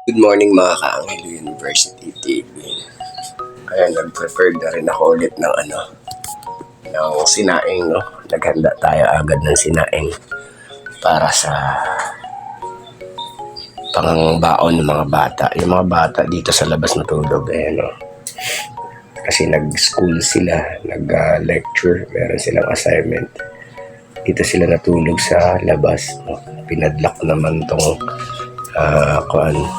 Good morning mga ka-Angelo University TV. Kaya nag-prepared na rin ako ulit ng ng sinaing, no? Naghanda tayo agad ng sinaing para sa pangbaon ng mga bata. Yung mga bata dito sa labas natulog, no? Kasi nag-school sila, nag-lecture, meron silang assignment. Dito sila natulog sa labas, no? Pinadlock naman tong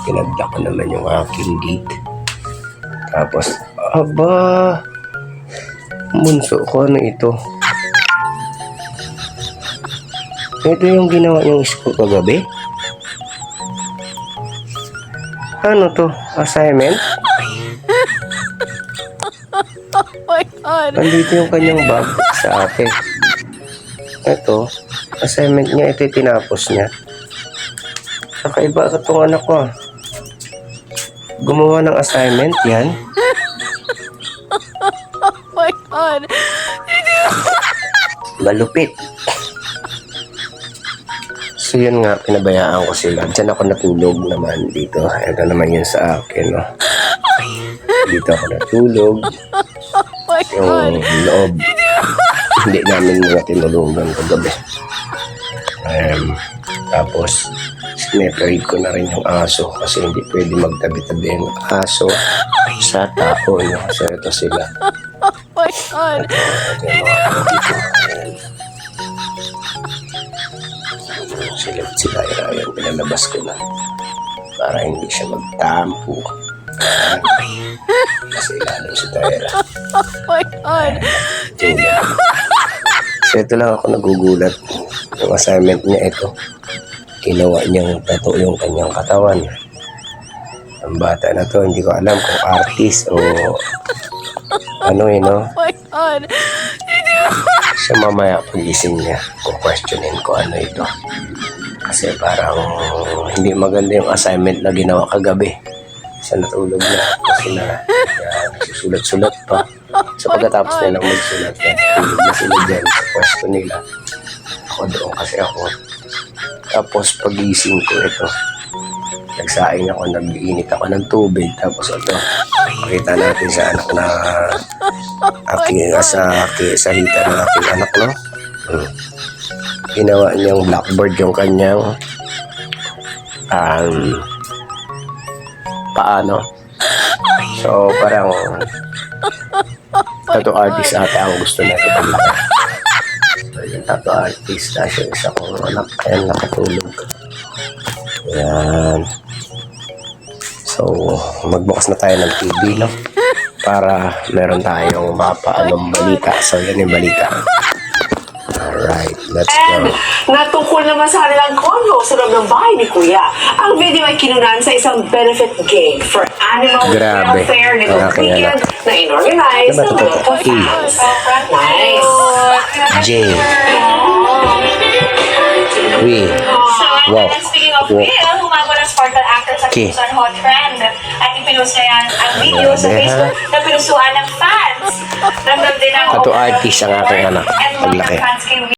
pinadlock ko naman yung aking gate. Tapos, bunso ko, ano ito? Ito yung ginawa yung school kagabi? Ano to? Assignment? Oh my God. Nandito yung kanyang bag sa ate. Ito, assignment niya, ito yung tinapos niya. Kakaiba ka itong anak ko. Gumawa ng assignment yan. Oh my God. Malupit. So yun nga, pinabayaan ko sila. Diyan ako natulog naman dito. Ito naman yun sa akin, no? Dito ako natulog. Oh my God. Yung loob. Hindi namin mga tinulugan kagabi. Tapos, sineparade ko na rin yung aso kasi hindi pwede magtabi-tabi yung aso sa tao, no? Kasi ito sila. Oh my God. Ito yung mga tao dito. Sila, ayan, pinalabas ko na para hindi siya magtampo. Kasi lalo si Tyra. Oh my God. So ito lang ako nagugulat. Yung assignment niya ito. Ginawa niyang tattoo yung kanyang katawan. Ang bata na to, hindi ko alam kung artist o no? Oh my God. So mamaya pagising niya, kung questionin ko ano ito. Kasi parang hindi maganda yung assignment na ginawa kagabi. Sa natulog na, kasi nagsusulat-sulat pa. So pagkatapos nilang magsulat, tulog na sila dyan sa pwesto nila. Ako doon kasi ako. Tapos pagising ko ito, nagsaing ako, nag-iinit ako ng tubig. Tapos ito, pakita natin sa anak na sa hita ng aking anak, no? Ginawa niyang blackboard yung kanyang paano. So parang tattoo artist ata ang gusto na ito paglaki. So yung tattoo artist na siya isa kong anak, ayan nakatulog. Ayan. So magbukas na tayo ng TV, no? Para meron tayong mapaanong balita. So yan yung balita. Alright, let's go. Natungkol naman sa kanilang kondo sa loob ng bahay ni Kuya. Ang video ay kinunan sa isang benefit game for animal welfare nitong weekend na inorganize ng mga fans. Nice. Jane. Wow. And speaking of Will, humabol ang Sparkle actor sa Tucson Hot Trend. At ipinost niya yan ang video sa Facebook na pinusuan ng fans. Nandun din ang Tattoo artist ang aking anak. and mga Paglaki. fans kay